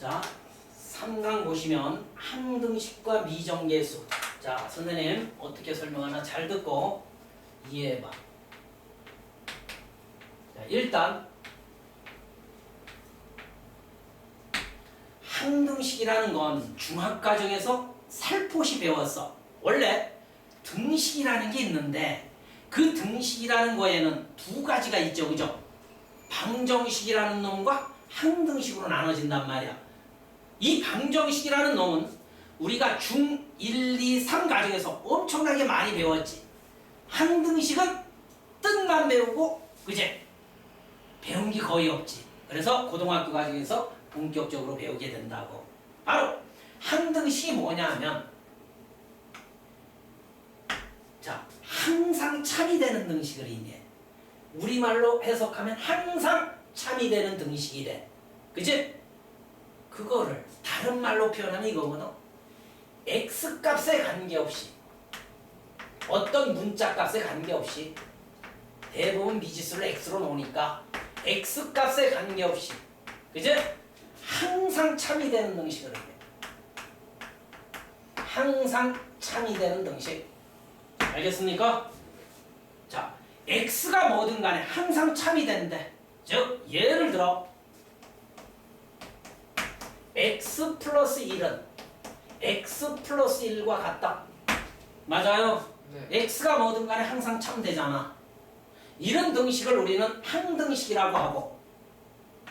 자, 3강 보시면 항등식과 미정계수. 자, 선생님 어떻게 설명하나 잘 듣고 이해해봐. 자, 일단 항등식이라는 건 중학과정에서 살포시 배웠어. 원래 등식이라는 게 있는데 그 등식이라는 거에는 두 가지가 있죠, 그죠? 방정식이라는 놈과 항등식으로 나눠진단 말이야. 이 방정식이라는 놈은 우리가 중 1, 2, 3 과정에서 엄청나게 많이 배웠지. 항등식은 뜻만 배우고 그제 배운 게 거의 없지. 그래서 고등학교 과정에서 본격적으로 배우게 된다고. 바로 항등식이 뭐냐 하면, 자, 항상 참이 되는 등식을 의미해. 우리말로 해석하면 항상 참이 되는 등식이 돼. 그치? 그거를 다른 말로 표현하면 이거거든. x값에 관계없이, 어떤 문자값에 관계없이, 대부분 미지수를 x로 놓으니까 x값에 관계없이, 그치? 항상 참이 되는 등식을 의미해. 항상 참이 되는 등식. 알겠습니까? 자, x가 뭐든 간에 항상 참이 된대. 즉, 예를 들어 x 플러스 1은 x 플러스 1과 같다. 맞아요? 네. x가 뭐든 간에 항상 참되잖아. 이런 등식을 우리는 항등식이라고 하고,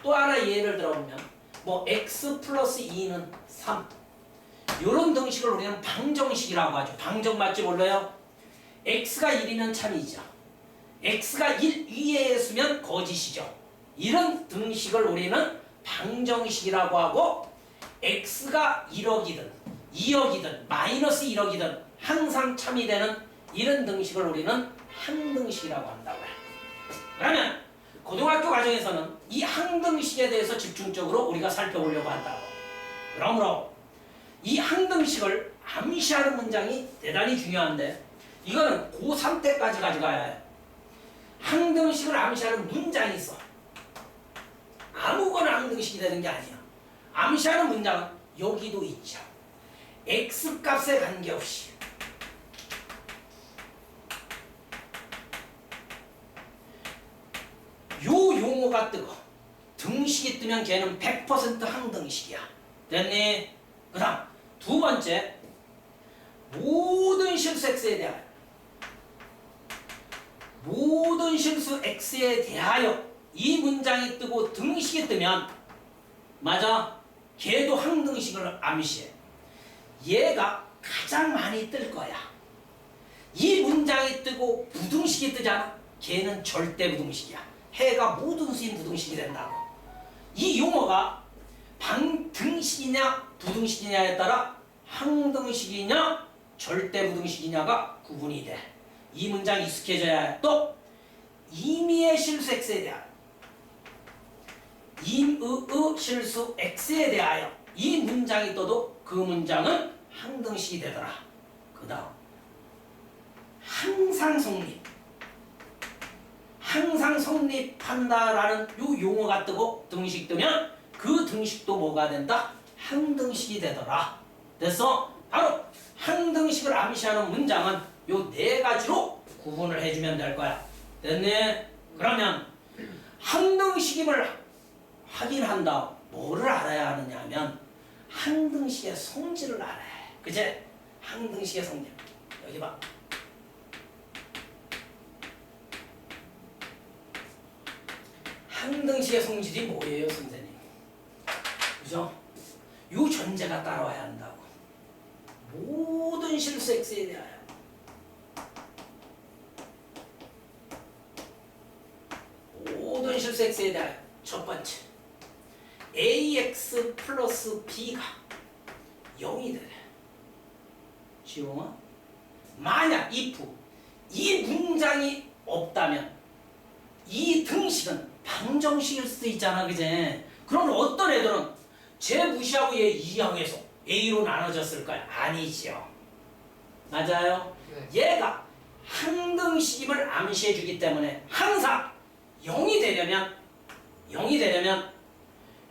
또 하나 예를 들어보면 뭐 x 플러스 2는 3, 이런 등식을 우리는 방정식이라고 하죠. 방정 맞지 몰라요? x가 1이면 참이죠. x가 1 위에 있으면 거짓이죠. 이런 등식을 우리는 방정식이라고 하고, x가 1억이든 2억이든 마이너스 1억이든 항상 참이 되는 이런 등식을 우리는 항등식이라고 한다고 해. 그러면 고등학교 과정에서는 이 항등식에 대해서 집중적으로 우리가 살펴보려고 한다고. 그러므로 이 항등식을 암시하는 문장이 대단히 중요한데, 이거는 고3 때까지 가져가야 해. 항등식을 암시하는 문장이 있어. 아무거나 항등식이 되는 게 아니야. 암시하는 문장은 여기도 있죠. x값에 관계없이, 요 용어가 뜨고 등식이 뜨면 걔는 100% 항등식이야. 됐니? 그 다음 두 번째, 모든 실수 x에 대하여, 모든 실수 x에 대하여 이 문장이 뜨고 등식이 뜨면, 맞아, 걔도 항등식을 암시해. 얘가 가장 많이 뜰 거야. 이 문장이 뜨고 부등식이 뜨잖아. 걔는 절대 부등식이야. 해가 모든 수인 부등식이 된다고. 이 용어가 방등식이냐 부등식이냐에 따라 항등식이냐 절대 부등식이냐가 구분이 돼. 이 문장 익숙해져야 해. 또 임의의 실수 x에 대하여, 임의의 실수 x에 대하여 이 문장이 떠도 그 문장은 항등식이 되더라. 그 다음 항상 성립, 항상 성립한다라는 요 용어가 뜨고 등식 뜨면 그 등식도 뭐가 된다? 항등식이 되더라. 그래서 바로 항등식을 암시하는 문장은 요 네 가지로 구분을 해주면 될 거야. 됐네? 그러면 항등식임을 확인한다. 뭐를 알아야 하느냐 하면 항등식의 성질을 알아야 해. 그제? 항등식의 성질. 여기 봐. 항등식의 성질이 뭐예요, 선생님? 그죠? 요 전제가 따라와야 한다고. 모든 실수 x에 대하여, 모든 실수 x에 대하여. 첫 번째, ax 플러스 b가 0이 되래. 지용아? 만약 if 이 문장이 없다면 이 등식은 방정식일 수도 있잖아, 그제? 그럼 어떤 애들은 쟤 무시하고 얘 이항해서 a로 나눠졌을 거야? 아니지요. 맞아요? 네. 얘가 항등식임을 암시해 주기 때문에 항상 0이 되려면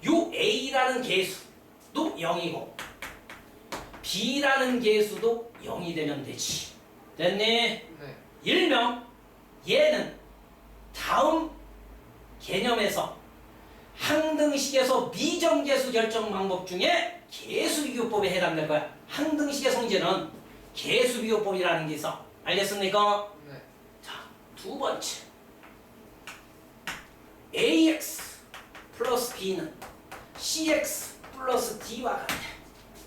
요 a라는 계수, x도 0이고 b라는 계수도 0이 되면 되지. 됐니? 네. 일명 얘는 다음 개념에서 항등식에서 미정계수 결정 방법 중에 계수비교법에 해당될 거야. 항등식의 성질은 계수비교법이라는 게 있어. 알겠습니까? 네. 자, 두 번째. ax 플러스 b는 cx 플러스 d와 같아.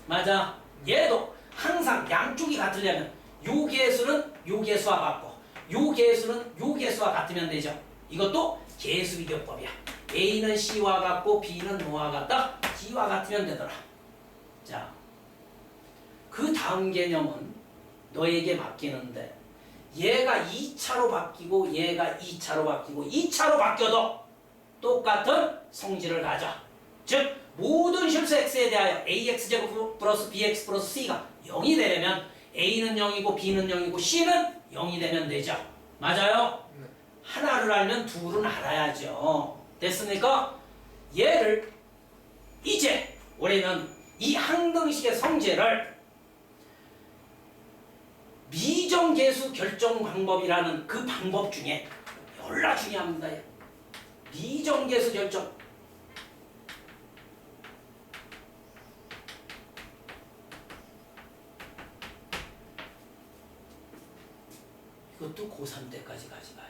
맞아. 얘도 항상 양쪽이 같으려면 요 계수는 요 계수와 같고 요 계수는 요 계수와 같으면 되죠. 이것도 계수비교법이야. a는 c와 같고 b는 뭐와 같다? d와 같으면 되더라. 자, 그 다음 개념은 너에게 맡기는데 얘가 2차로 바뀌고 얘가 2차로 바뀌고 2차로 바뀌어도 똑같은 성질을 가져. 즉 모든 실수 x에 대하여 ax제곱 플러스 bx 플러스 c가 0이 되려면 a는 0이고 b는 0이고 c는 0이 되면 되죠. 맞아요? 네. 하나를 알면 둘은 알아야죠. 됐습니까? 얘를 이제 우리는 이 항등식의 성질을 미정계수 결정 방법이라는 그 방법 중에 열나 중요합니다. 미정계수 결정. 이것도 고3 때까지 가지 마요.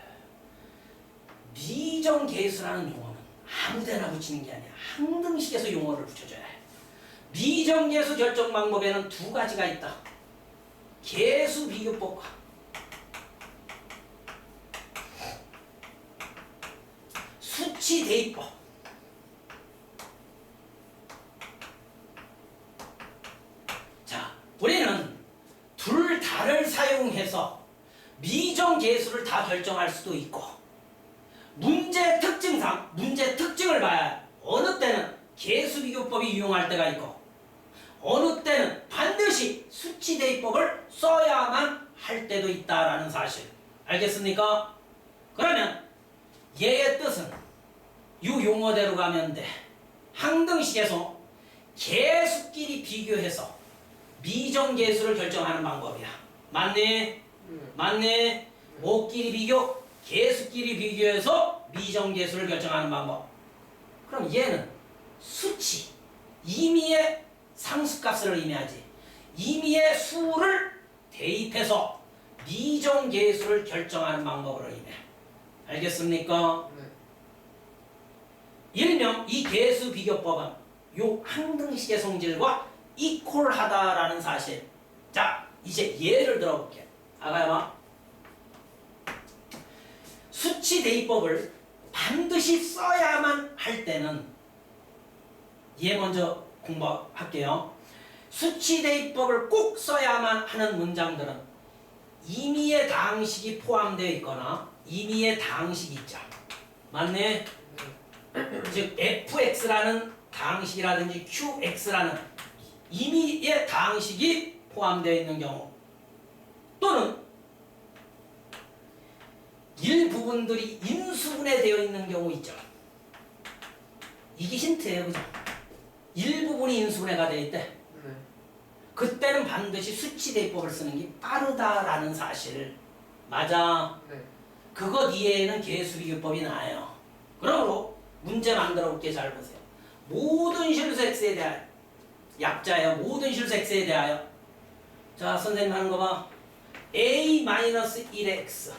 미정계수라는 용어는 아무데나 붙이는 게 아니야. 항등식에서 용어를 붙여줘야 해. 미정계수 결정 방법에는 두 가지가 있다. 계수비교법과 수치대입법. 자, 우리는 둘 다를 사용해서 미정계수를 다 결정할 수도 있고 문제 특징상 문제 특징을 봐야 어느 때는 계수비교법이 유용할 때가 있고 어느 때는 반드시 수치대입법을 써야만 할 때도 있다라는 사실. 알겠습니까? 그러면 얘의 뜻은 이 용어대로 가면 돼. 항등식에서 계수끼리 비교해서 미정계수를 결정하는 방법이야. 맞니? 맞니? 뭐끼리 비교? 계수끼리 비교해서 미정계수를 결정하는 방법. 그럼 얘는 수치, 임의의 상수값을 의미하지. 임의의 수를 대입해서 미정계수를 결정하는 방법을 의미해. 알겠습니까? 네. 일명 이 계수비교법은 요 항등식의 성질과 이퀄하다라는 사실. 자, 이제 예를 들어볼게. 아가야, 수치대입법을 반드시 써야만 할 때는 얘 먼저 공부할게요. 수치대입법을 꼭 써야만 하는 문장들은 임의의 다항식이 포함되어 있거나 임의의 다항식이 있죠. 맞네? 즉 fx라는 다항식이라든지 qx라는 임의의 다항식이 포함되어 있는 경우 또는 일부분들이 인수분해 되어 있는 경우 있죠. 이게 힌트예요. 그죠? 일부분이 인수분해가 되어 있대. 네. 그때는 반드시 수치대입법을 쓰는 게 빠르다라는 사실. 맞아. 네. 그것 이외에는 계수비교법이 나아요. 그러므로 문제 만들어 볼게. 잘 보세요. 모든 실수 x에 대하여 약자예요. 모든 실수 x에 대하여 자, 선생님 하는 거 봐. a-1x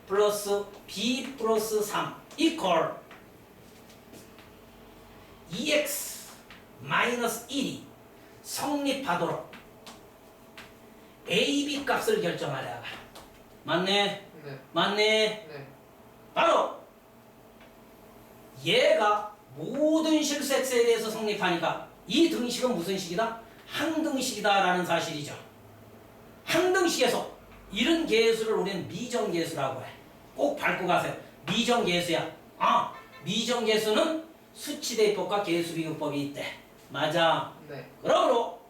플러스 b 플러스 3 이퀄 2x 마이너스 1이 성립하도록 a, b 값을 결정하려고. 맞네? 네. 맞네? 네. 바로 얘가 모든 실수 x에 대해서 성립하니까 이 등식은 무슨 식이다? 항등식이다라는 사실이죠. 항등식에서 이런 계수를 우리는 미정계수라고 해. 꼭 밟고 가세요. 미정계수야. 아, 미정계수는 수치대입법과 계수비교법이 있대. 맞아. 네. 그러므로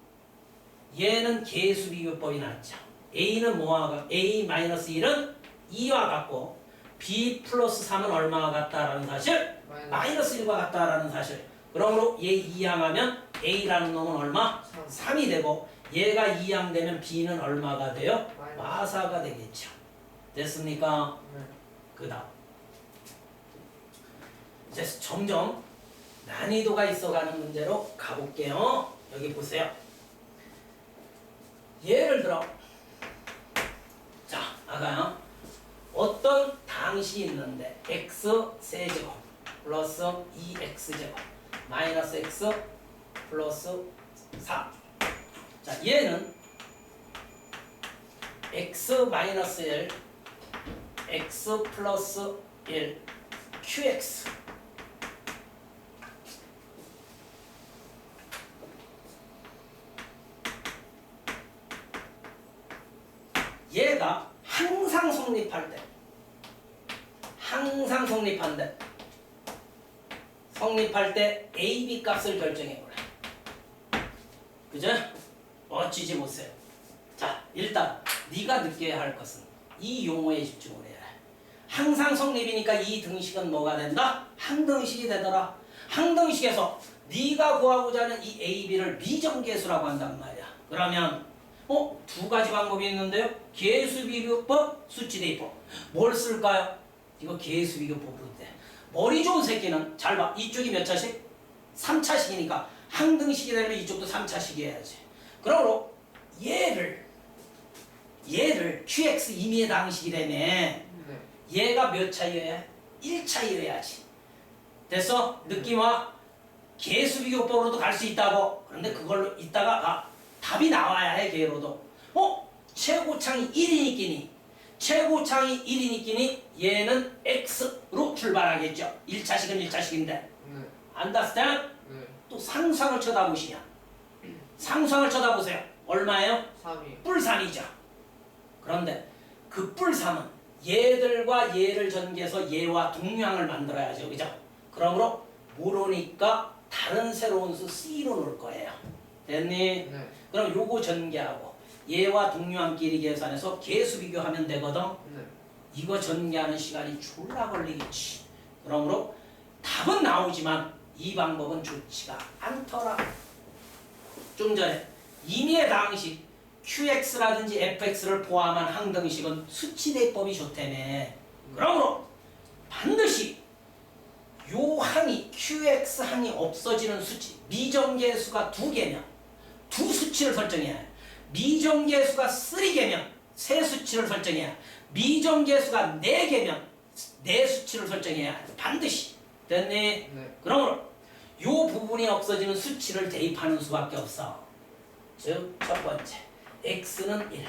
얘는 계수비교법이 낫죠. a는 뭐와 같고 a-1은 2와 같고 b 플러스 3은 얼마와 같다라는 사실? 마이너스 1과 같다라는 사실. 그러므로 얘 이항하면 A라는 놈은 얼마? 3이 되고 얘가 2양 되면 B는 얼마가 돼요? 마사가 되겠죠. 됐습니까? 그 다음 이제 점점 난이도가 있어가는 문제로 가볼게요. 여기 보세요. 예를 들어 자 아까요 어떤 당식이 있는데 x 세제곱 플러스 2x제곱 마이너스 x 플러스 4. 자 얘는 x 마이너스 1 x 플러스 1 qx 얘가 항상 성립할 때 성립할 때 A, B 값을 결정해보래. 그죠? 어찌지 못해요. 자 일단 네가 느껴야 할 것은 이 용어에 집중을 해야 해. 항상 성립이니까 이 등식은 뭐가 된다? 항등식이 되더라. 항등식에서 네가 구하고자 하는 이 A, B를 미정계수라고 한단 말이야. 그러면 두 가지 방법이 있는데요. 계수비교법, 수치대입법. 뭘 쓸까요? 이거 계수비교법으로 돼. 머리 좋은 새끼는 잘 봐. 이쪽이 몇 차식? 3차식이니까 항등식이 되면 이쪽도 3차식이 해야지. 그러므로 얘를 QX 임의의 당식이 되면 얘가 몇 차이여야? 1차이여야지. 됐어? 느낌 와? 계수비교법으로도 갈 수 있다고. 그런데 그걸로 이따가 답이 나와야 해. 걔로도. 최고창이 1이니끼니 최고창이 1이니끼니 얘는 X로 출발하겠죠. 1차식은 1차식인데 understand? 또 상수항을 쳐다보시냐. 상수항을 쳐다보세요. 얼마예요? 3이 뿔3이죠. 그런데 그 뿔3은 얘들과 얘를 전개해서 얘와 동량을 만들어야죠. 그죠? 그러므로 모르니까 다른 새로운 수 C로 놓을 거예요. 됐니? 네. 그럼 요거 전개하고 얘와 동류함끼리 계산해서 계수 비교하면 되거든. 네. 이거 전개하는 시간이 졸라 걸리겠지. 그러므로 답은 나오지만 이 방법은 좋지가 않더라. 좀 전에 임의의 당식 QX라든지 FX를 포함한 항등식은 수치대입법이 좋다며. 그러므로 반드시 요 항이 QX 항이 없어지는 수치 미정계수가 2개면 두 수치를 설정해야 해. 미정계수가 3개면 세 수치를 설정해야 해. 미정계수가 4개면 4수치를 설정해야 해. 반드시. 됐니? 네. 그러므로 요 부분이 없어지는 수치를 대입하는 수밖에 없어. 즉 첫 번째 x는 1,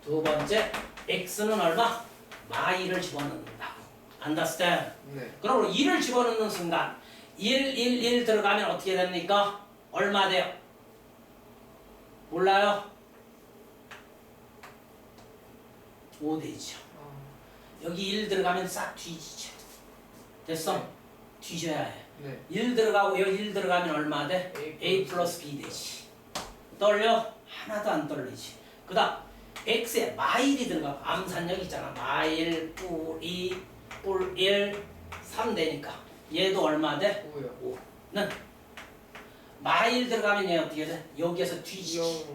두 번째 x는 얼마? 마이를 집어넣는다고. understand? 네. 그러므로 1을 집어넣는 순간 1 들어가면 어떻게 됩니까? 얼마 돼요? 몰라요? 5 되죠. 여기 1 들어가면 싹 뒤지죠. 됐어? 네. 뒤져야 해. 네. 1 들어가고 여기 1 들어가면 얼마 돼? A 플러스 B 되지. 떨려? 하나도 안 떨리지. 그 다음 X에 마일이 들어가. 암산력 있잖아. 마일, 뿔2, 뿔1, 3 되니까 얘도 얼마 돼? 5요. 5는 마일 들어가면 얘 어떻게 돼? 여기에서 뒤지지.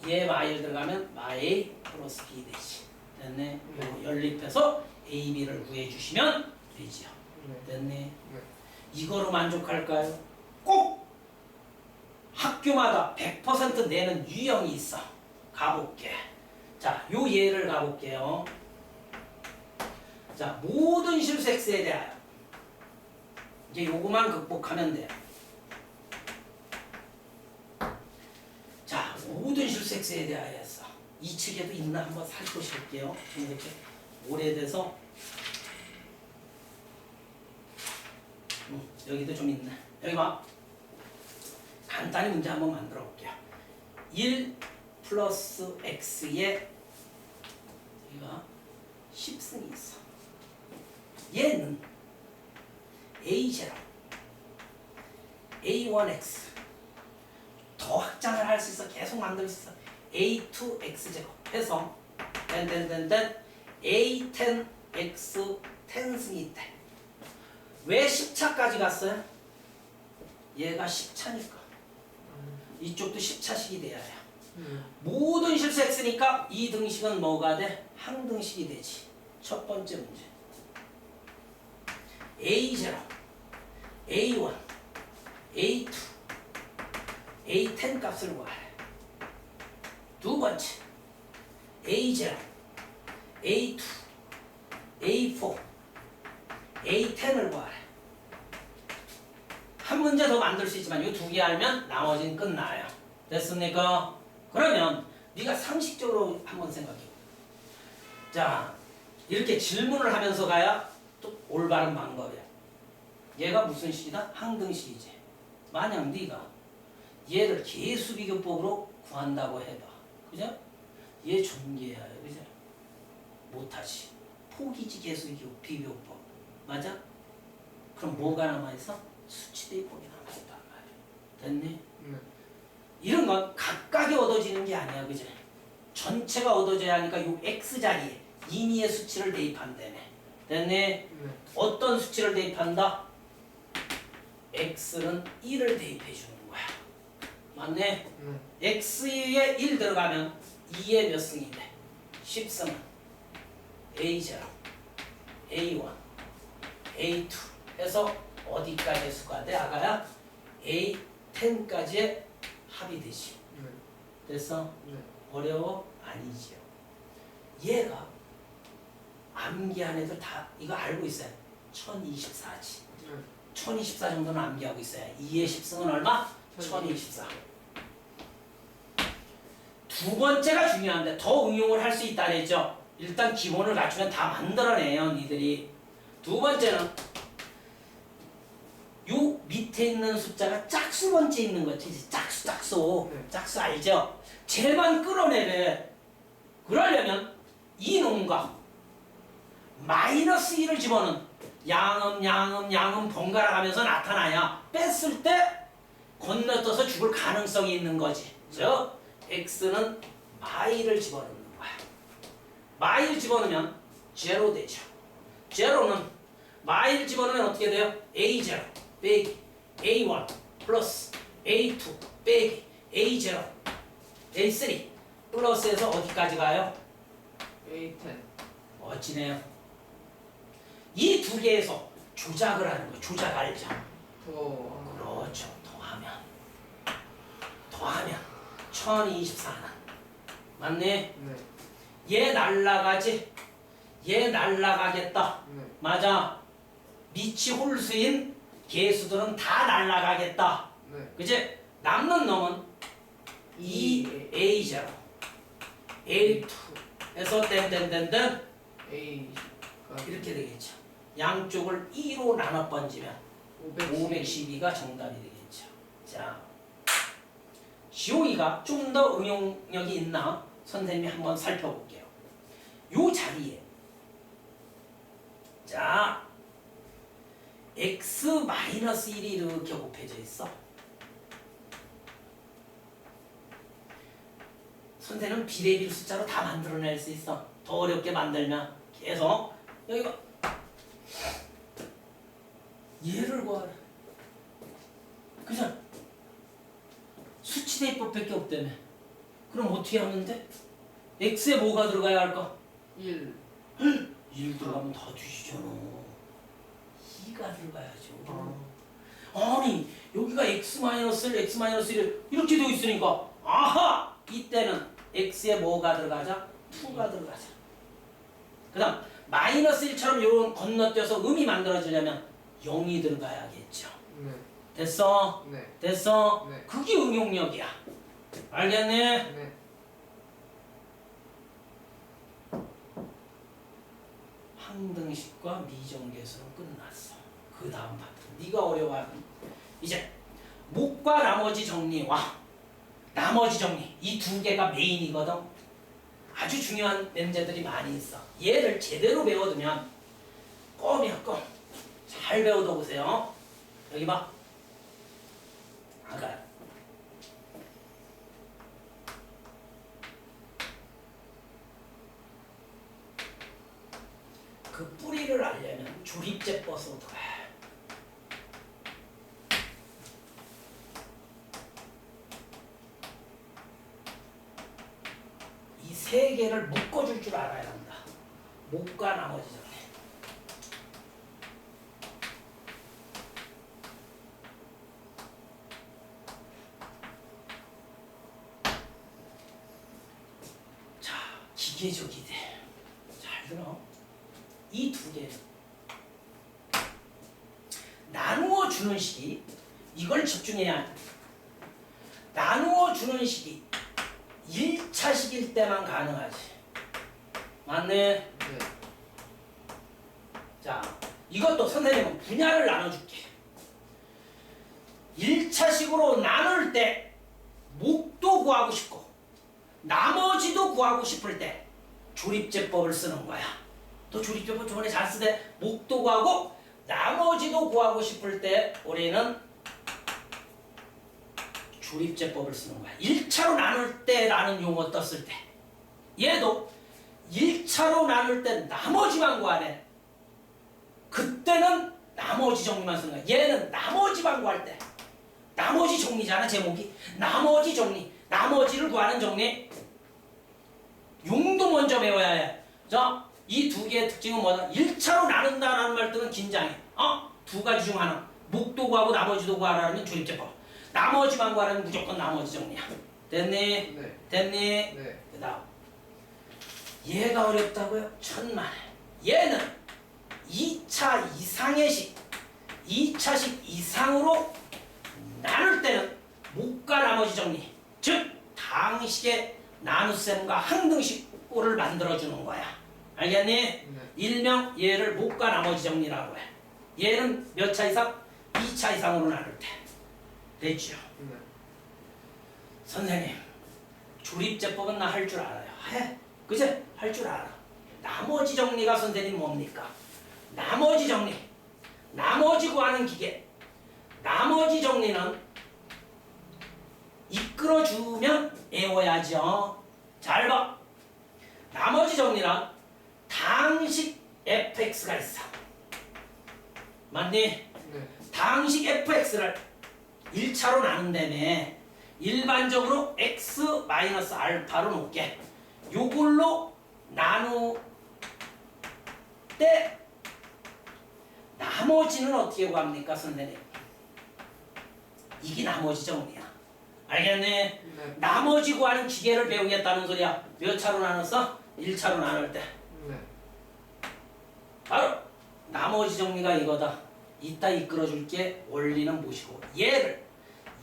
얘 마일 들어가면 마일 플러스 B 되지. 됐네? 요거 연립해서 A, B를 구해주시면 되지요. 됐네? 네. 이거로 만족할까요? 꼭 학교마다 100% 내는 유형이 있어. 가볼게. 자, 요 예를 가볼게요. 자, 모든 실수 x에 대하여 이제 요거만 극복하면 돼요. 자, 모든 실수 x에 대하여 했어. 이 측에도 있나 한번 살펴보실게요. 좀 이렇게 오래돼서 여기도 좀 있네. 여기 봐. 간단히 문제 한번 만들어 볼게요. 1 플러스 x에 여기가 10승이 있어. 얘는 a0 a1x 더 확장을 할 수 있어. 계속 만들 수 있어. a2x제곱 해서 a10x 10승이 있대. 왜 10차까지 갔어요? 얘가 10차니까. 이쪽도 10차식이 돼야 해요. 모든 실수 x니까 이 등식은 뭐가 돼? 항등식이 되지. 첫 번째 문제. A0, A1, A2, A10 값을 구하래. 두 번째. A0, A2, A4, A10을 구하래. 한 문제 더 만들 수 있지만 이 두 개 알면 나머지는 끝나요. 됐습니까? 그러면 네가 상식적으로 한번 생각해. 자, 이렇게 질문을 하면서 가야 또 올바른 방법이야. 얘가 무슨 식이다? 항등식이지. 만약 네가 얘를 계수비교법으로 구한다고 해봐. 그죠? 얘 전개해야 해. 그죠? 못하지. 포기지 계수비교법. 맞아? 그럼 뭐가 남아있어? 수치대입법이 남아있단 말이야. 됐니? 이런 건 각각이 얻어지는 게 아니야. 그죠? 전체가 얻어져야 하니까 요 x자리에 임의의 수치를 대입한다며. 됐니? 어떤 수치를 대입한다? x는 1을 대입해 주는 거야. 맞네? x에 1 들어가면 2에 몇 승이 돼? 10승은 A0, A1, A2 해서 어디까지 수가 돼? 아가야? A10까지의 합이 되지. 됐어? 어려워? 아니지요. 얘가 암기한 애들 다 이거 알고 있어요. 1024지. 1024 정도는 암기하고 있어요. 2의 10승은 얼마? 1024. 두 번째가 중요한데 더 응용을 할 수 있다 그랬죠. 일단 기본을 갖추면 다 만들어내요. 니들이. 두 번째는 요 밑에 있는 숫자가 짝수 번째 있는 거지. 짝수. 짝수 알죠? 쟤만 끌어내래. 그러려면 이 놈과 마이너스 1을 집어넣은 양음 번갈아 가면서 나타나야 뺐을 때 건너뛰어서 죽을 가능성이 있는 거지. 즉 x는 마이를 집어넣는 거야. 마이를 집어넣으면 제로 되죠. 제로는 마이를 집어넣으면 어떻게 돼요? A0 빼기 A1 플러스 A2 빼기 A0 A3 플러스에서 어디까지 가요? A10. 멋지네요. 이 두 개에서 조작을 하는 거예요. 조작 알죠? 그렇죠. 더하면 1024는 맞네? 얘 날라가지? 얘 날라가겠다. 맞아. 밑이 홀수인 개수들은 다 날라가겠다. 그치? 남는 놈은 2A0 A2 해서 땡땡땡땡 A 이렇게 되겠죠. 양쪽을 2로 나눠 번지면 512가 정답이 되겠죠. 자, 지용이가 좀 더 응용력이 있나 선생님이 한번 살펴볼게요. 요 자리에 자 x-1이 이렇게 곱해져 있어. 선생님은 비례비례 숫자로 다 만들어낼 수 있어. 더 어렵게 만들면 계속 여기가 얘를 구하라. 그죠? 수치대입법밖에 없다며. 그럼 어떻게 하면 돼? x에 뭐가 들어가야 할까? 1. 1 들어가면 다 뒤지잖아. 2가 들어가야죠. 아니 여기가 x-1 이렇게 되어 있으니까 아하! 이때는 x에 뭐가 들어가자? 2가 들어가자. 그 다음 마이너스 1처럼 요런 건너뛰어서 음이 만들어지려면 0이 들어가야겠죠. 됐어? 됐어? 그게 응용력이야. 알겠네? 항등식과 미정계수는 끝났어. 그 다음 파트 네가 어려워하는 이제 목과 나머지 정리와 나머지 정리 이 두 개가 메인이거든. 아주 중요한 문제들이 많이 있어. 얘를 제대로 배워두면 껌이야 껌. 잘 배워둬보세요. 여기 봐. 아까 그 뿌리를 알려면 조립제법부터 해. 세 개를 묶어줄 줄 알아야 한다. 목과 나머지 정리. 자, 기계죠, 기대. 잘 들어. 이 두 개. 나누어 주는 식이, 이걸 집중해야 해. 나누어 주는 식이 1차식일 때만 가능하지. 맞네? 네. 자, 이것도 선생님은 분야를 나눠줄게. 1차식으로 나눌 때 목도 구하고 싶고 나머지도 구하고 싶을 때 조립제법을 쓰는 거야. 또 조립제법 저번에 잘 쓰되 목도 구하고 나머지도 구하고 싶을 때 우리는 조립제법을 쓰는 거야. 1차로 나눌 때라는 용어 떴을 때 얘도 1차로 나눌 때 나머지만 구하래. 그때는 나머지 정리만 쓰는 거야. 얘는 나머지만 구할 때 나머지 정리잖아. 제목이 나머지 정리. 나머지를 구하는 정리. 용도 먼저 배워야 해. 자, 이 두 개의 특징은 뭐다? 1차로 나눈다라는 말 뜨는 긴장해. 두 가지 중 하나. 목도 구하고 나머지도 구하라는 조립제법. 나머지만 구하라는 무조건 나머지 정리야. 됐니? 네. 됐니? 네. 그 다음 얘가 어렵다고요? 천만에. 얘는 2차 이상의 식, 2차식 이상으로 나눌 때는 목과 나머지 정리, 즉 당식의 나눗셈과 항등식을 만들어주는 거야. 알겠니? 네. 일명 얘를 목과 나머지 정리라고 해. 얘는 몇 차 이상? 2차 이상으로 나눌 때. 됐죠? 네. 선생님, 조립제법은 나 할 줄 알아요. 해. 그제? 할 줄 알아. 나머지 정리가 선생님 뭡니까? 나머지 정리. 나머지 구하는 기계. 나머지 정리는 이끌어주면 외워야죠. 잘 봐. 나머지 정리는 당식 fx가 있어. 맞니? 네. 당식 fx를 1차로 나눈다며 일반적으로 x-알파로 놓게. 요걸로 나눌 때 나머지는 어떻게 구합니까, 선생님? 이게 나머지 정리야. 알겠니? 네. 나머지 구하는 기계를 배우겠다는 소리야. 몇 차로 나눴어? 1차로 나눌 때. 네. 바로 나머지 정리가 이거다. 이따 이끌어줄게. 원리는 무시고 얘를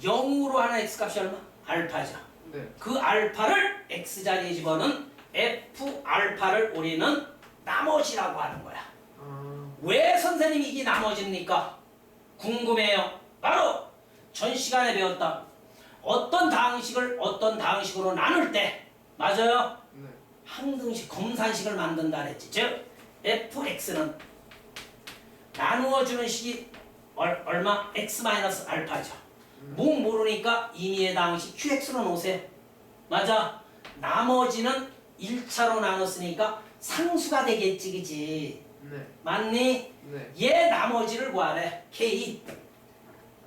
0으로 하는 x값이 얼마? 알파죠. 네. 그 알파를 x자리에 집어넣은 f알파를 우리는 나머지라고 하는 거야. 왜 선생님이 이게 나머지입니까? 궁금해요. 바로 전 시간에 배웠다. 어떤 당식을 어떤 당식으로 나눌 때, 맞아요? 네. 항등식, 검산식을 만든다 그랬지. 즉 fx는 나누어주는 식이 얼마? x-알파죠. 목 모르니까 임의의 당식 qx로 놓으세요. 맞아. 나머지는 1차로 나눴으니까 상수가 되겠지, 그치? 네. 맞니? 네. 얘 나머지를 구하래. k.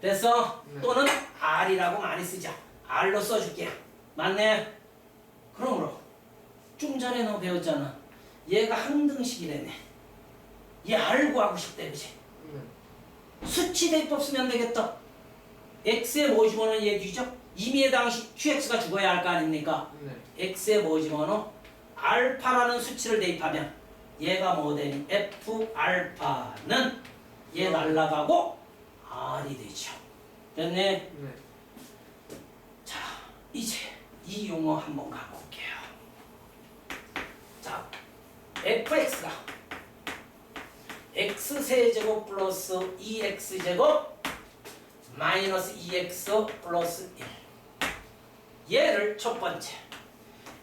됐어? 네. 또는 r이라고 많이 쓰자. r로 써줄게. 맞네? 그러므로 좀 전에 너 배웠잖아. 얘가 항등식이라네. 얘 r 구하고 싶대, 그치? 네. 수치 대입법 쓰면 되겠다. x에 뭐 집어넣으면 얘 뒤죠? 임의의 당식 qx가 죽어야 할 거 아닙니까? 네. x에 뭐 집어넣어? 알파라는 수치를 대입하면 얘가 뭐 되니? f알파는 얘 날라가고 r이 되죠. 됐네? 네. 자, 이제 이 용어 한번 가볼게요. 자, fx가 x세제곱 플러스 2x제곱 마이너스 2x 플러스 1. 얘를 첫 번째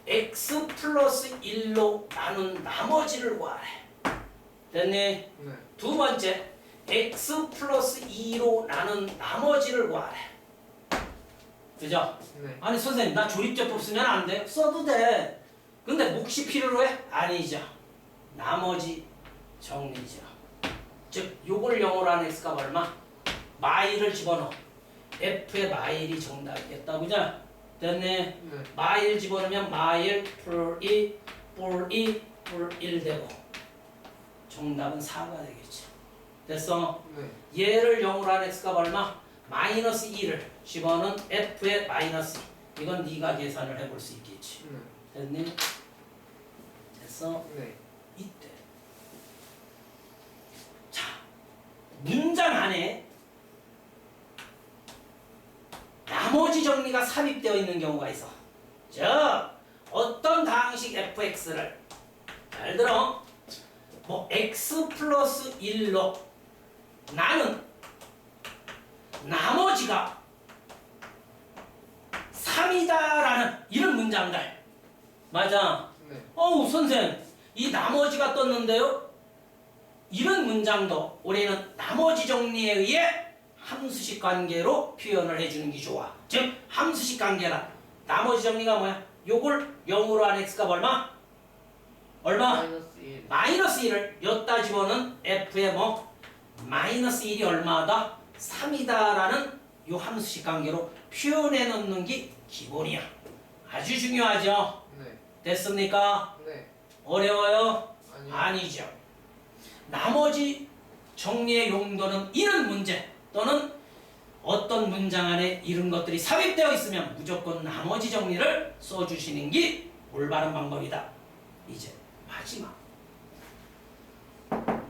x 플러스 1로 나눈 나머지를 구하래. 됐니? 네. 두 번째 x 플러스 2로 나눈 나머지를 구하래. 그죠? 네. 아니 선생님 나 조립제법 쓰면 안 돼? 써도 돼. 근데 몫이 필요로 해? 아니죠. 나머지 정리죠. 즉 요걸 영어로 하는 x가 얼마? 마일을 집어넣어. f의 마일이 정답이겠다. 그죠? 됐네. 네. 마일 집어넣으면 마일 뿔2 뿔2 뿔1 되고 정답은 4가 되겠죠. 됐어? 네. 얘를 0으로 한 x가 얼마? 마이너스 2를 집어넣은 f의 마이너스 2. 이건 네가 계산을 해볼 수 있겠지. 네. 됐니? 됐어? 네. 이때 자, 문장 안에 나머지 정리가 삽입되어 있는 경우가 있어. 즉 어떤 다항식 fx를 잘 들어 뭐 x 플러스 1로 나는 나머지가 3이다라는 이런 문장들 맞아. 네. 어우 선생 이 나머지가 떴는데요. 이런 문장도 우리는 나머지 정리에 의해 함수식 관계로 표현을 해주는 게 좋아. 즉 함수식 관계라. 나머지 정리가 뭐야? 요걸 0으로 한 x가 얼마? 얼마? 마이너스 1. 마이너스 1을 여기다 집어넣은 f의 뭐? 마이너스 1이 얼마다? 3이다라는 요 함수식 관계로 표현해 놓는 게 기본이야. 아주 중요하죠. 네. 됐습니까? 네. 어려워요? 아니요. 아니죠. 나머지 정리의 용도는 이런 문제 또는 어떤 문장 안에 이런 것들이 삽입되어 있으면 무조건 나머지 정리를 써주시는 게 올바른 방법이다. 이제 마지막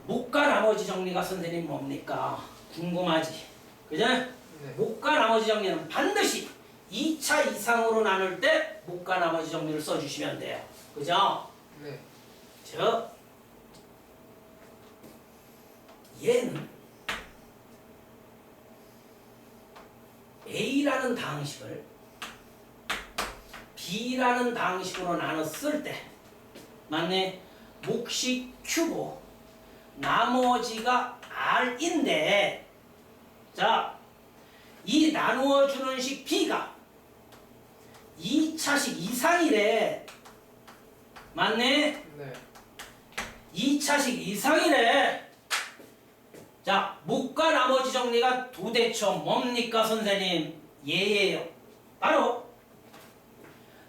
못과 나머지 정리가 선생님 뭡니까? 궁금하지? 그죠? 네. 못과 나머지 정리는 반드시 2차 이상으로 나눌 때 못과 나머지 정리를 써주시면 돼요. 그죠? 네. 즉 얘는 A라는 다항식을 B라는 다항식으로 나눴을 때 맞네? 몫이 Q고 나머지가 R인데 자, 이 나누어주는 식 B가 2차식 이상이래 맞네? 네. 2차식 이상이래. 자, 몫과 나머지 정리가 도대체 뭡니까 선생님? 얘예요. 바로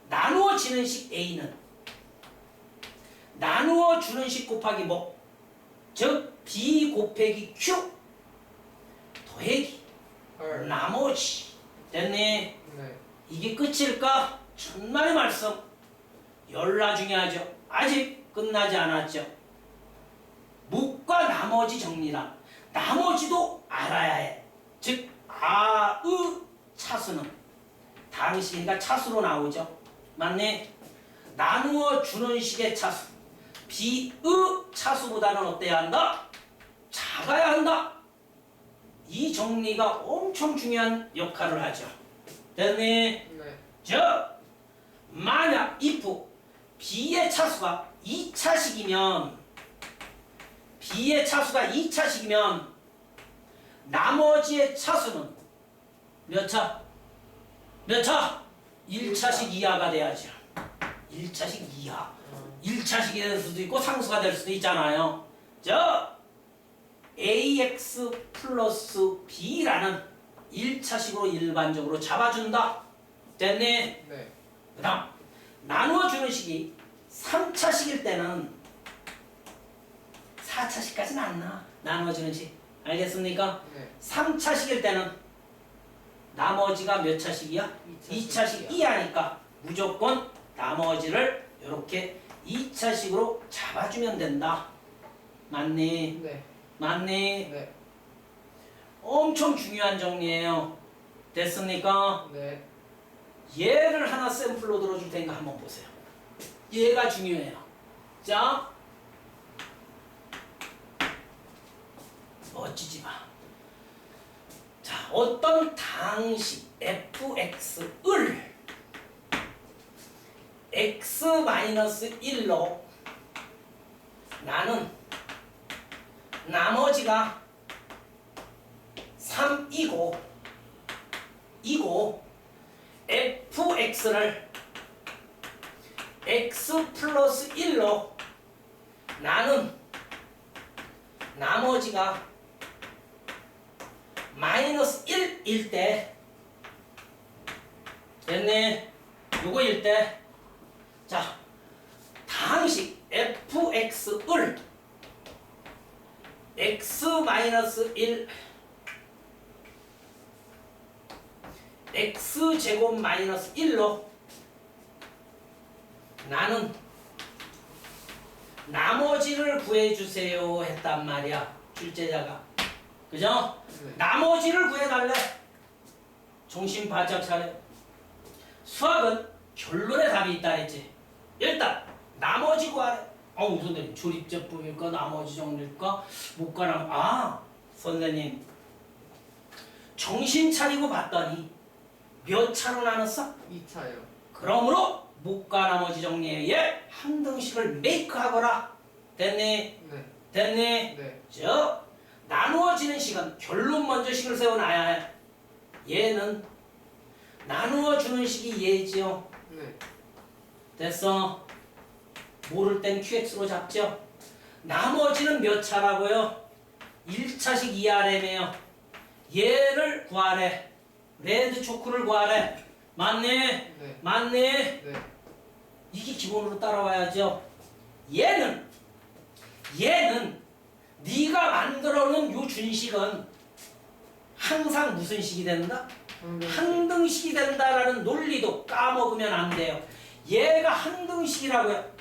나누어지는 식 A는 나누어주는 식 곱하기 뭐? 즉 B 곱하기 Q 더하기 헐. 나머지 됐네. 네. 이게 끝일까? 천만의 말씀. 열나 중요하죠. 아직 끝나지 않았죠. 몫과 나머지 정리란 나머지도 알아야 해. 즉 아의 차수는 다항식이니까 차수로 나오죠. 맞네? 나누어 주는 식의 차수 B의 차수보다는 어때야 한다? 작아야 한다. 이 정리가 엄청 중요한 역할을 하죠. 됐니? 네. 즉 만약 if B의 차수가 2차식이면 B의 차수가 2차식이면 나머지의 차수는 몇 차? 몇 차? 1차식 이하가 돼야죠. 1차식 이하. 1차식이 될 수도 있고 상수가 될 수도 있잖아요. 즉 AX 플러스 B라는 1차식으로 일반적으로 잡아준다. 됐네? 네. 그 다음 나누어주는 식이 3차식일 때는 4차식까지는 안 나. 나누어주는 식. 알겠습니까? 네. 3차식일 때는 나머지가 몇 차식이야? 2차식 이하니까 무조건 나머지를 이렇게 2차식으로 잡아주면 된다. 맞니? 네. 맞니? 네. 엄청 중요한 정리예요. 됐습니까? 네. 얘를 하나 샘플로 들어줄 테니까 한번 보세요. 얘가 중요해요. 자, 멋지지 마. 자, 어떤 다항식 fx을 x-1로 나는 나머지가 3이고 fx를 x 플러스 1로 나는 나머지가 마이너스 1일 때 됐네. 요거 일 때. 자, 다항식 fx을 x-1 x제곱 마이너스 1로 나는 나머지를 구해주세요 했단 말이야. 출제자가. 그죠? 네. 나머지를 구해달래. 정신 바짝 차려. 수학은 결론에 답이 있다 했지. 일단 나머지 구하래. 선생님 조립제품일까 나머지 정리일까 못가나. 선생님 정신 차리고 봤더니 몇 차로 나눴어? 2차요. 그러므로 못가 나머지 정리에 한 등식을 메이크하거라. 됐니? 네. 됐니? 네. 즉 나누어지는 식은 결론 먼저 식을 세워놔야 해. 얘는 나누어주는 식이 얘지요. 네. 됐어? 모를 땐 QX로 잡죠. 나머지는 몇 차라고요? 1차식 2RM이에요. 얘를 구하래. 레드 초크를 구하래. 맞니? 네. 맞니? 네. 이게 기본으로 따라와야죠. 얘는 네가 만들어 놓은 요 준식은 항상 무슨 식이 된다? 항등식이 된다라는 논리도 까먹으면 안 돼요. 얘가 항등식이라고요.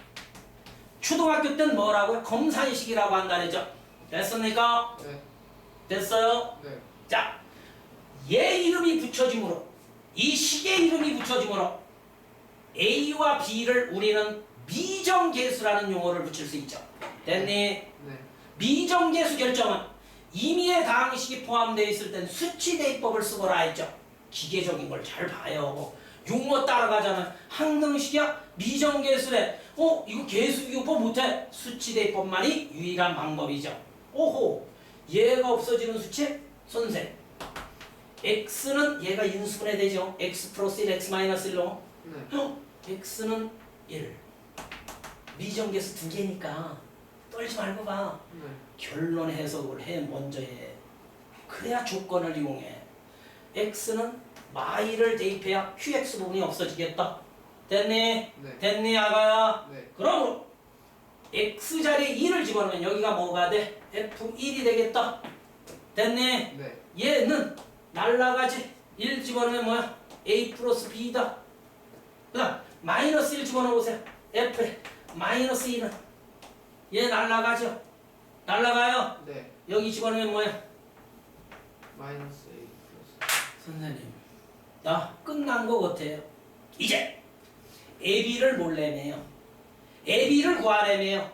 초등학교 땐 뭐라고요? 검산식이라고 한다 그랬죠. 됐습니까? 네. 됐어요? 네. 자, 얘 이름이 붙여짐으로 이 식의 이름이 붙여짐으로 A와 B를 우리는 미정계수라는 용어를 붙일 수 있죠. 됐니? 네. 미정계수 결정은 임의의 다항식이 포함되어 있을 땐 수치대입법을 쓰거라 했죠. 기계적인 걸 잘 봐요. 용어 따라가잖아. 항등식이야? 미정계수래. 이거 계수기호법 못해? 수치대입법만이 유일한 방법이죠. 오호, 얘가 없어지는 수치? 선생, x는 얘가 인수분해 되죠. x 플러스 1, x 마이너스 1로. 네. x는 1. 미정계수 두 개니까 떨지 말고 봐. 네. 결론 해석을 해. 먼저 해. 그래야 조건을 이용해. x는 마이를 대입해야 qx 부분이 없어지겠다. 됐니? 네. 됐니 아가야? 네. 그러므로 x 자리에 2를 집어넣으면 여기가 뭐가 돼? f1이 되겠다. 됐니? 네. 얘는 날라가지. 1 집어넣으면 뭐야? a 플러스 b다. 그 다음 마이너스 1 집어넣어보세요. f에 마이너스 2는 얘 날라가죠. 날라가요. 네. 여기 집어넣으면 뭐야? 마이너스 A 플러스. 선생님, 나 끝난 거 같아요. 이제 AB를 몰래매요. AB를 구하래매요.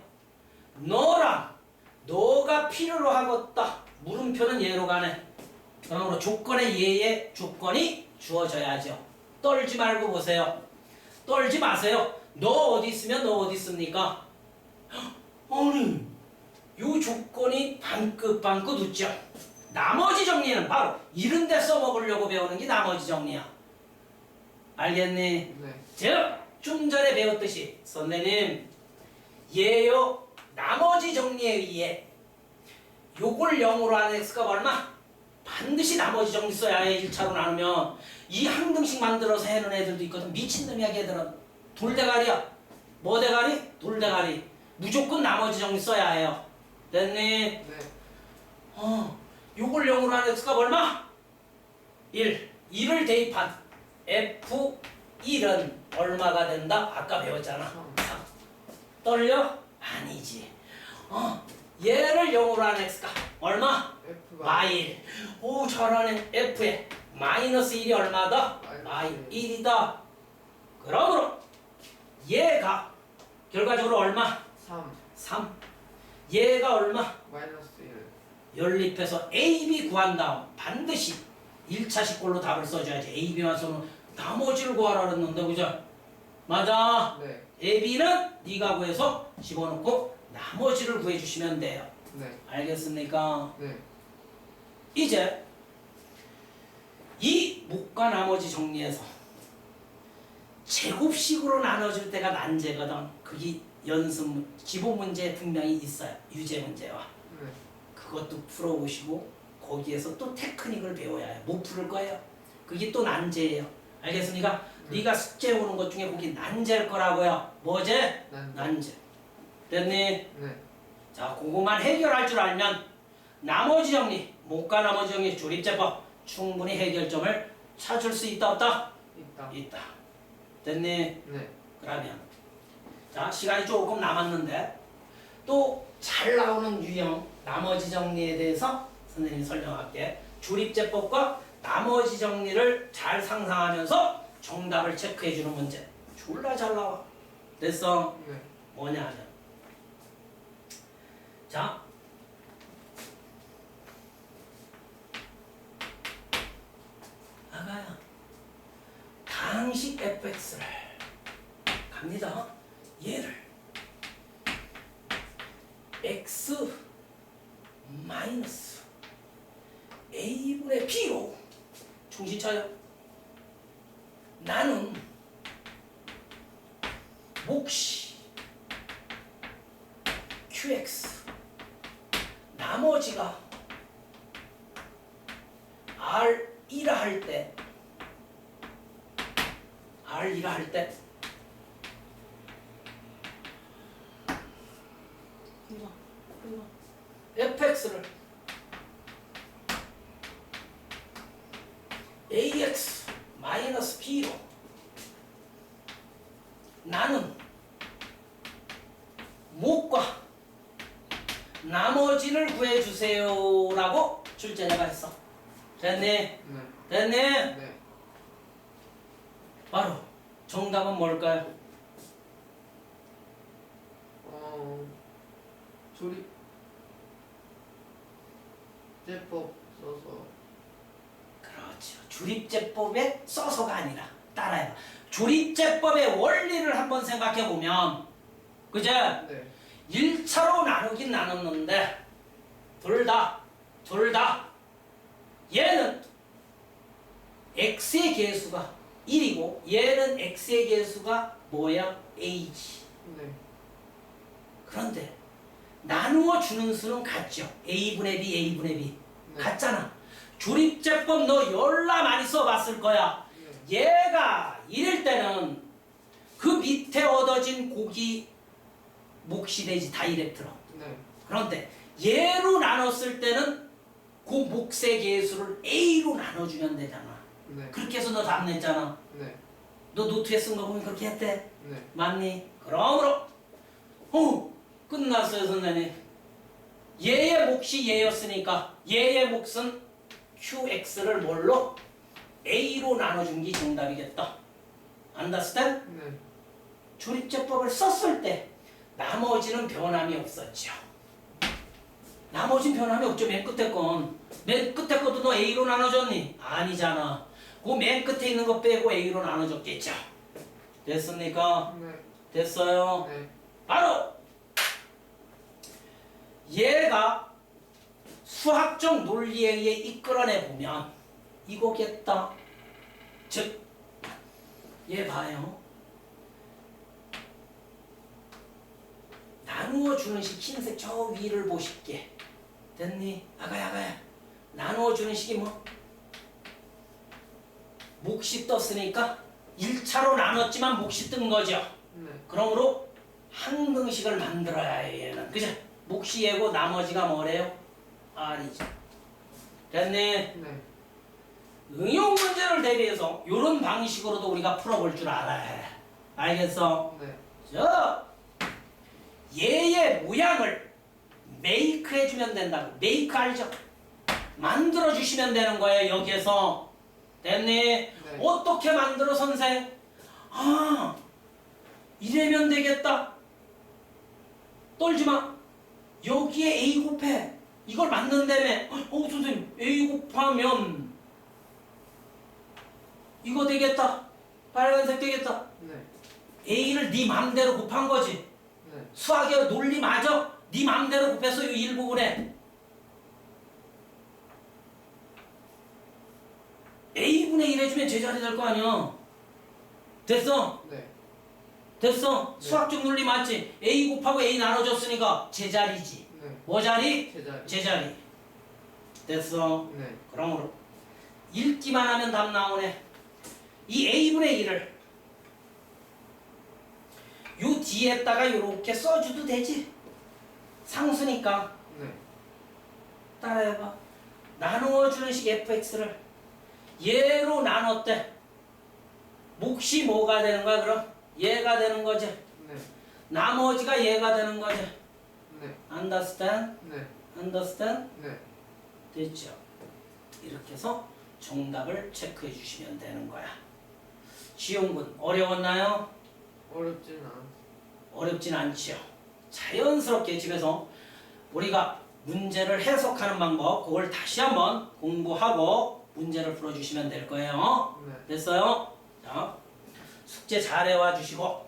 너가 필요로 하겠다. 물음표는 얘로 가네. 그러므로 조건에 얘의 조건이 주어져야죠. 떨지 말고 보세요. 떨지 마세요. 너 어디 있으면 너 어디 있습니까? 아니, 요 조건이 반끝반끝 웃죠. 나머지 정리는 바로 이런 데 써먹으려고 배우는 게 나머지 정리야. 알겠니? 네. 즉, 좀 전에 배웠듯이 선생님, 얘요 나머지 정리에 의해 요걸 0으로 하는 x가 얼마? 반드시 나머지 정리 써야 해. 1차로 나누면 이 항등식 만들어서 해는 애들도 있거든. 미친놈이야 걔들은. 돌대가리야. 뭐 대가리? 돌대가리. 무조건 나머지 정리 써야 해요. 됐니? 네. 요걸 0으로 하는 x가 얼마? 1. 1을 대입한 f1은 얼마가 된다? 아까 배웠잖아. 3. 떨려? 아니지. 얘를 0으로 하는 x가 얼마? F가 마일. 오, 잘하네. f에 마이너스 1이 얼마다? 마이너스 1이다. 그러므로 얘가 결과적으로 얼마? 3. 3. 얘가 얼마? 마이너스 1. 연립해서 AB 구한 다음 반드시 1차식 걸로 답을 써줘야지. AB만 써놓으면 나머지를 구하라 그랬는데, 그죠? 맞아. 네. AB는 네가 구해서 집어넣고 나머지를 구해주시면 돼요. 네. 알겠습니까? 네. 이제 이 목과 나머지 정리해서 제곱식으로 나눠줄 때가 난제거든. 그게 연습 기본 문제에 분명히 있어요. 유제 문제와. 네. 그것도 풀어보시고 거기에서 또 테크닉을 배워야 해요. 못 풀을 거예요. 그게 또 난제예요. 알겠습니까? 네가 숙제 오는 것 중에 거기 난제일 거라고요. 뭐지? 난. 난제. 됐니? 네. 자, 그거만 해결할 줄 알면 나머지 정리, 못가 나머지 정리, 조립제법 충분히 해결점을 찾을 수 있다 없다? 있다. 있다. 됐니? 네. 그러면 자, 시간이 조금 남았는데 또 잘 나오는 유형 나머지 정리에 대해서 선생님이 설명할게. 조립제법과 나머지 정리를 잘 상상하면서 정답을 체크해 주는 문제 졸라 잘 나와. 됐어? 네. 뭐냐 하면 자, 아가야 당식 fx를 갑니다. 얘를 x 마이너스 a분의 b로 정신 차려. 나는 몫이 qx 나머지가 r1라 할 때 r1라 할 때 fx를 ax 마이너스 b로 나는 몫과 나머지를 구해주세요라고 출제자가 했어. 됐니? 네. 됐니? 네. 바로 정답은 뭘까요? 조립 제법 써서. 그렇죠. 조립제법에 써서가 아니라 따라해봐. 조립제법의 원리를 한번 생각해보면 그죠? 네. 1차로 나누긴 나눴는데 둘 다 얘는 x의 개수가 1이고 얘는 x의 개수가 뭐야? a지. 네. 그런데 나누어 주는 수는 같죠. a분의 b, a분의 b. 네. 같잖아. 조립제법 너 열나 많이 써봤을 거야. 네. 얘가 이럴 때는 그 밑에 얻어진 곱이 몫이 되지 다이렉트로. 네. 그런데 얘로 나눴을 때는 그 몫의 개수를 a로 나눠주면 되잖아. 네. 그렇게 해서 너 답 냈잖아. 네. 너 노트에 쓴 거 보면 그렇게 했대. 네. 맞니? 그러므로 끝났어요 선생님. 얘의 몫이 얘였으니까 얘의 몫은 qx를 뭘로? a로 나눠준 게 정답이겠다. Understand? 네. 조립제법을 썼을 때 나머지는 변함이 없었죠. 나머지는 변함이 없죠. 맨 끝에 건. 맨 끝에 것도 너 a로 나눠줬니? 아니잖아. 그 맨 끝에 있는 거 빼고 a로 나눠줬겠죠. 됐습니까? 네. 됐어요? 네. 바로 얘가 수학적 논리에 의해 이끌어내 보면 이거겠다. 즉, 얘 봐요. 나누어 주는 식 흰색 저 위를 보실게. 됐니? 아가야. 나누어 주는 식이 뭐? 몫이 떴으니까 1차로 나눴지만 몫이 뜬 거죠. 네. 그러므로 항등식을 만들어야 해요. 얘는. 그죠? 몫이 얘고 나머지가 뭐래요? r이죠. 됐니? 네. 응용 문제를 대비해서 이런 방식으로도 우리가 풀어볼 줄 알아야 해. 알겠어? 네. 저 얘의 모양을 메이크 해주면 된다고. 메이크 알죠? 만들어 주시면 되는 거예요. 여기에서. 됐니? 네. 어떻게 만들어 선생? 아, 이래면 되겠다. 떨지 마. 여기에 A 곱해. 이걸 만든다며. 선생님, A 곱하면 이거 되겠다. 빨간색 되겠다. 네. A를 네 맘대로 곱한 거지. 네. 수학의 논리 맞아? 네 맘대로 곱해서 이 일부분에 A분의 1 해주면 제자리 될 거 아니야. 됐어? 네. 됐어? 네. 수학적 논리 맞지? A 곱하고 A 나눠줬으니까 제자리지. 네. 뭐 자리? 제자리. 제자리. 됐어? 네. 그러므로 읽기만 하면 답 나오네. 이 A분의 1을 뒤에다가 이렇게 써줘도 되지. 상수니까. 네. 따라해봐. 나누어주는 식 fx를 얘로 나눴대. 몫이 뭐가 되는 거야 그럼? 얘가 되는 거지. 네. 나머지가 얘가 되는 거지. 네. Understand? 네. Understand? 네. 됐죠? 이렇게 해서 정답을 체크해 주시면 되는 거야. 지용군 어려웠나요? 어렵진 않. 어렵진 않지요. 자연스럽게 집에서 우리가 문제를 해석하는 방법 그걸 다시 한번 공부하고 문제를 풀어주시면 될 거예요. 네. 됐어요? 자, 숙제 잘 해와 주시고